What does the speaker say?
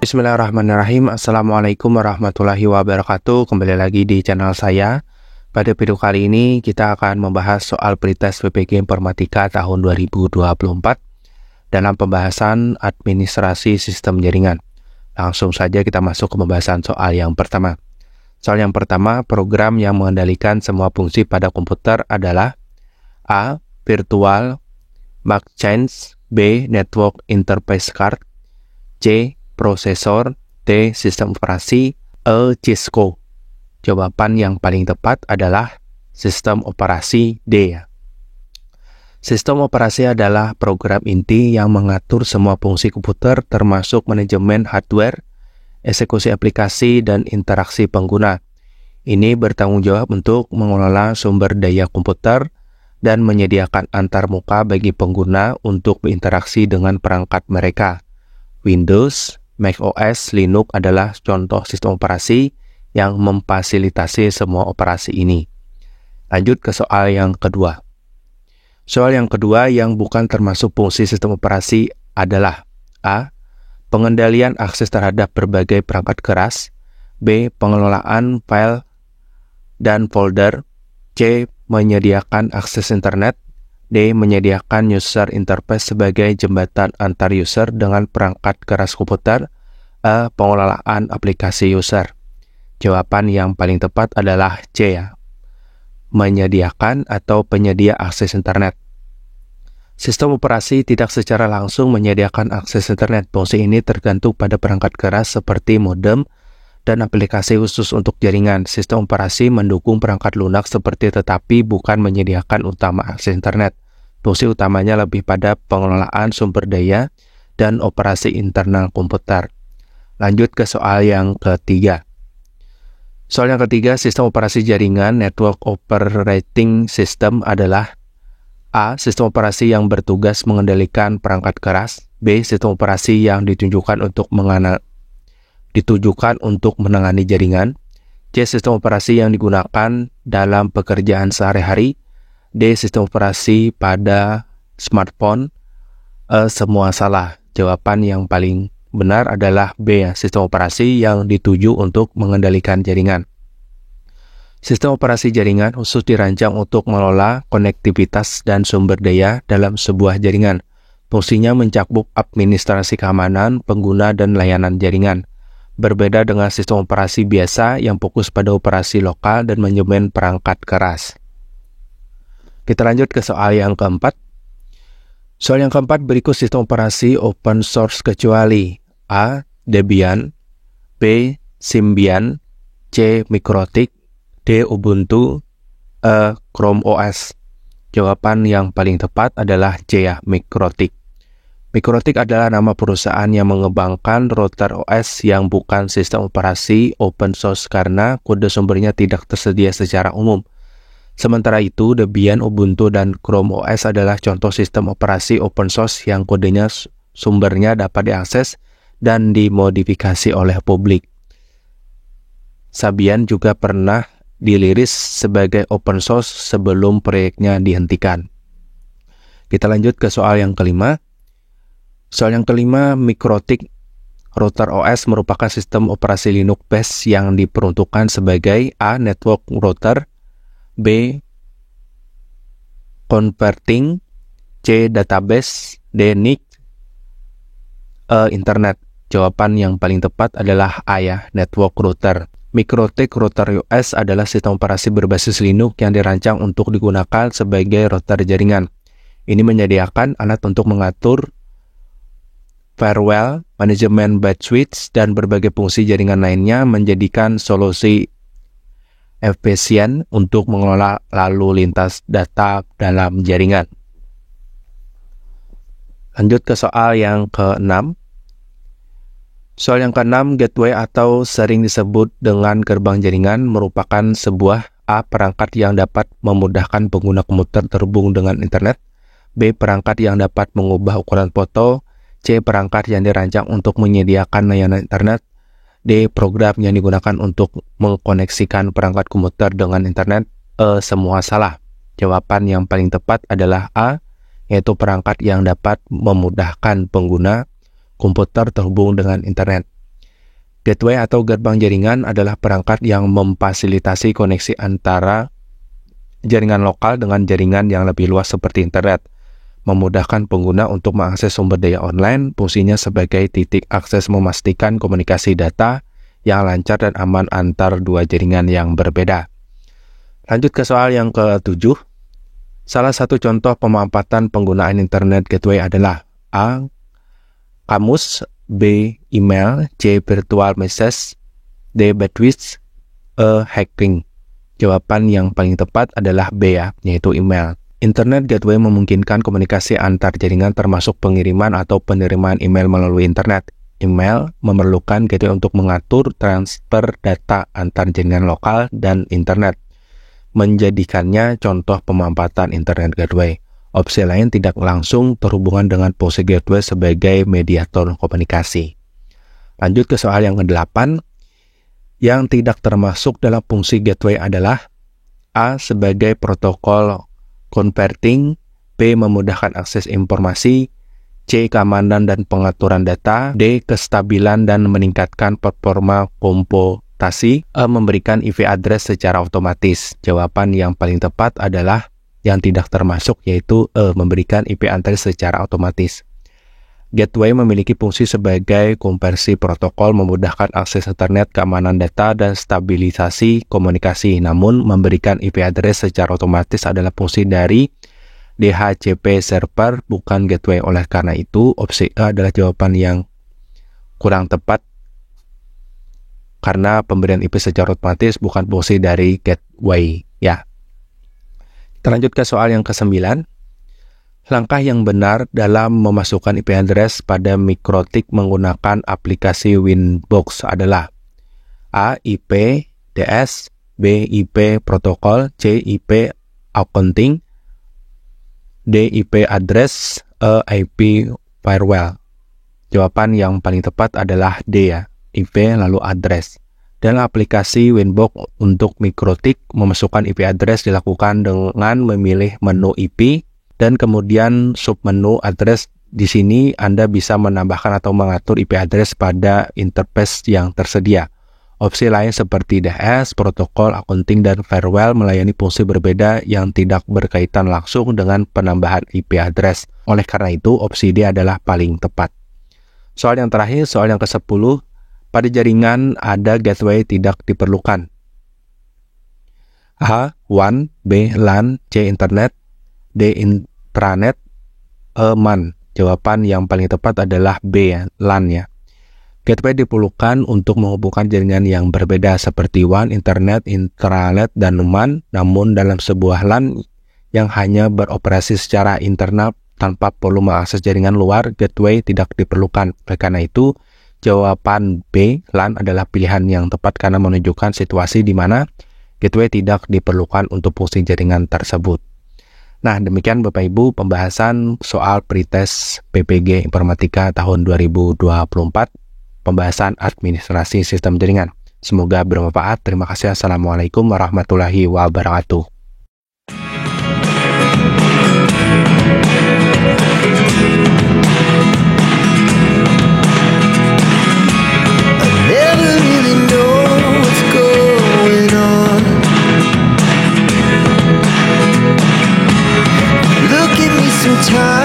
Bismillahirrahmanirrahim. Assalamualaikum warahmatullahi wabarakatuh. Kembali lagi di channel saya. Pada video kali ini kita akan membahas soal pretest PPG Informatika tahun 2024 dalam pembahasan administrasi sistem jaringan. Langsung saja kita masuk ke pembahasan soal yang pertama. Soal yang pertama, program yang mengendalikan semua fungsi pada komputer adalah A. Virtual Machines, B. Network Interface Card, C. Prosesor, D. Sistem operasi, E. Cisco. Jawaban yang paling tepat adalah sistem operasi D. Sistem operasi adalah program inti yang mengatur semua fungsi komputer termasuk manajemen hardware, eksekusi aplikasi, dan interaksi pengguna. Ini bertanggung jawab untuk mengelola sumber daya komputer dan menyediakan antarmuka bagi pengguna untuk berinteraksi dengan perangkat mereka. Windows, macOS, Linux adalah contoh sistem operasi yang memfasilitasi semua operasi ini. Lanjut ke soal yang kedua. Soal yang kedua yang bukan termasuk fungsi sistem operasi adalah A. Pengendalian akses terhadap berbagai perangkat keras, B. Pengelolaan file dan folder, C. Menyediakan akses internet, D. Menyediakan user interface sebagai jembatan antar user dengan perangkat keras komputer, E. Pengelolaan aplikasi user. Jawaban yang paling tepat adalah C. Menyediakan atau penyedia akses internet. Sistem operasi tidak secara langsung menyediakan akses internet. Fungsi ini tergantung pada perangkat keras seperti modem dan aplikasi khusus untuk jaringan. Sistem operasi mendukung perangkat lunak tetapi bukan menyediakan utama akses internet. Fungsi utamanya lebih pada pengelolaan sumber daya dan operasi internal komputer. Lanjut ke soal yang ketiga. Soal yang ketiga, sistem operasi jaringan Network Operating System adalah A. Sistem operasi yang bertugas mengendalikan perangkat keras, B. Sistem operasi yang ditujukan untuk menangani jaringan, C. Sistem operasi yang digunakan dalam pekerjaan sehari-hari, D. Sistem operasi pada smartphone, E. Semua salah. Jawaban yang paling benar adalah B. Sistem operasi yang dituju untuk mengendalikan jaringan. Sistem operasi jaringan khusus dirancang untuk mengelola konektivitas dan sumber daya dalam sebuah jaringan. Fungsinya mencakup administrasi keamanan, pengguna, dan layanan jaringan. Berbeda dengan sistem operasi biasa yang fokus pada operasi lokal dan manajemen perangkat keras. Kita lanjut ke soal yang keempat. Soal yang keempat, berikut sistem operasi open source kecuali A. Debian, B. Symbian, C. Mikrotik, D. Ubuntu, E. Chrome OS. Jawaban yang paling tepat adalah C. Mikrotik. Mikrotik adalah nama perusahaan yang mengembangkan router OS yang bukan sistem operasi open source karena kode sumbernya tidak tersedia secara umum. Sementara itu, Debian, Ubuntu, dan Chrome OS adalah contoh sistem operasi open source yang kodenya sumbernya dapat diakses dan dimodifikasi oleh publik. Symbian juga pernah diliris sebagai open source sebelum proyeknya dihentikan. Kita lanjut ke soal yang kelima. Soal yang kelima, Mikrotik Router OS merupakan sistem operasi Linux base yang diperuntukkan sebagai A. Network router, B. Converting, C. Database, D. NIC, E. Internet. Jawaban yang paling tepat adalah A. Network router. Mikrotik Router OS adalah sistem operasi berbasis Linux yang dirancang untuk digunakan sebagai router jaringan. Ini menyediakan alat untuk mengatur firewall, manajemen byte switch, dan berbagai fungsi jaringan lainnya, menjadikan solusi efisien untuk mengelola lalu lintas data dalam jaringan. Lanjut ke soal yang ke-6. Soal yang ke-6, gateway atau sering disebut dengan gerbang jaringan merupakan sebuah A. Perangkat yang dapat memudahkan pengguna komputer terhubung dengan internet, B. Perangkat yang dapat mengubah ukuran foto, C. Perangkat yang dirancang untuk menyediakan layanan internet, D. Program yang digunakan untuk mengkoneksikan perangkat komputer dengan internet, E. Semua salah. Jawaban yang paling tepat adalah A, yaitu perangkat yang dapat memudahkan pengguna komputer terhubung dengan internet. Gateway atau gerbang jaringan adalah perangkat yang memfasilitasi koneksi antara jaringan lokal dengan jaringan yang lebih luas seperti internet, memudahkan pengguna untuk mengakses sumber daya online. Fungsinya sebagai titik akses memastikan komunikasi data yang lancar dan aman antar dua jaringan yang berbeda. Lanjut ke soal yang ke-7. Salah satu contoh pemanfaatan penggunaan internet gateway adalah A. Kamus, B. Email, C. Virtual message, D. Bandwidth, E. Hacking. Jawaban yang paling tepat adalah B ya, yaitu email. Internet gateway memungkinkan komunikasi antar jaringan termasuk pengiriman atau penerimaan email melalui internet. Email memerlukan gateway untuk mengatur transfer data antar jaringan lokal dan internet, menjadikannya contoh pemanfaatan internet gateway. Opsi lain tidak langsung terhubungan dengan fungsi gateway sebagai mediator komunikasi. Lanjut ke soal yang ke-8. Yang tidak termasuk dalam fungsi gateway adalah A. Sebagai protokol converting, B. Memudahkan akses informasi, C. Keamanan dan pengaturan data, D. Kestabilan dan meningkatkan performa komputasi, E. Memberikan IP address secara otomatis. Jawaban yang paling tepat adalah yang tidak termasuk, yaitu E. Memberikan IP address secara otomatis. Gateway memiliki fungsi sebagai konversi protokol, memudahkan akses internet, keamanan data, dan stabilisasi komunikasi. Namun, memberikan IP address secara otomatis adalah fungsi dari DHCP server, bukan gateway. Oleh karena itu, opsi A adalah jawaban yang kurang tepat karena pemberian IP secara otomatis bukan fungsi dari gateway. Ya. Kita lanjut ke soal yang ke-9. Langkah yang benar dalam memasukkan IP address pada mikrotik menggunakan aplikasi Winbox adalah A. IP DS, B. IP protokol, C. IP accounting, D. IP address, E. IP firewall. Jawaban yang paling tepat adalah D ya, IP lalu address. Dalam aplikasi Winbox untuk mikrotik, memasukkan IP address dilakukan dengan memilih menu IP dan kemudian submenu address. Di sini Anda bisa menambahkan atau mengatur IP address pada interface yang tersedia. Opsi lain seperti DS, protokol, accounting, dan firewall melayani fungsi berbeda yang tidak berkaitan langsung dengan penambahan IP address. Oleh karena itu, opsi D adalah paling tepat. Soal yang terakhir, soal yang ke-10. Pada jaringan ada gateway tidak diperlukan. A. WAN, B. LAN, C. Internet, D. Intranet, E. MAN. Jawaban yang paling tepat adalah B ya, LAN ya. Gateway diperlukan untuk menghubungkan jaringan yang berbeda seperti WAN, Internet, Intranet, dan MAN. Namun dalam sebuah LAN yang hanya beroperasi secara internal tanpa perlu mengakses jaringan luar, gateway tidak diperlukan. Oleh karena itu, jawaban B, LAN adalah pilihan yang tepat karena menunjukkan situasi di mana gateway tidak diperlukan untuk fungsi jaringan tersebut. Nah, demikian Bapak Ibu pembahasan soal pretest PPG Informatika tahun 2024, pembahasan administrasi sistem jaringan. Semoga bermanfaat. Terima kasih. Assalamualaikum warahmatullahi wabarakatuh. Time